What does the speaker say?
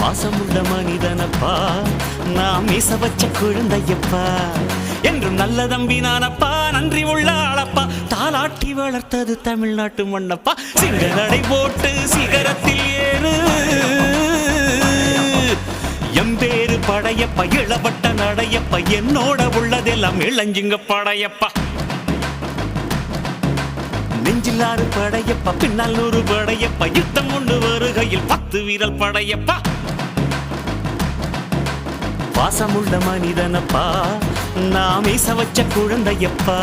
பாசமுள்ள மனிதனப்பா நான் மீச வச்ச குழந்தையப்பா என்றும் நல்ல தம்பி நானப்பா நன்றி உள்ள ஆளப்பா தாலாட்டி வளர்த்தது தமிழ்நாட்டு மண்ணப்பா சிங்க நடை போட்டு சிகரத்தில் ஏறு எம்பேரு படையப்பா இளவட்ட நடையப்பா என்னோட உள்ளதெல்லாம் இளஞ்சிங்க படையப்பா நெஞ்சிலாறு படையப்பா பின்னால் 100 படையப்பா யுத்தம் கொண்டு வருகையில் 10 வீரல் படையப்பா பாசமுள்ள மனிதனப்பா நான் மீச வச்ச குழந்தையப்பா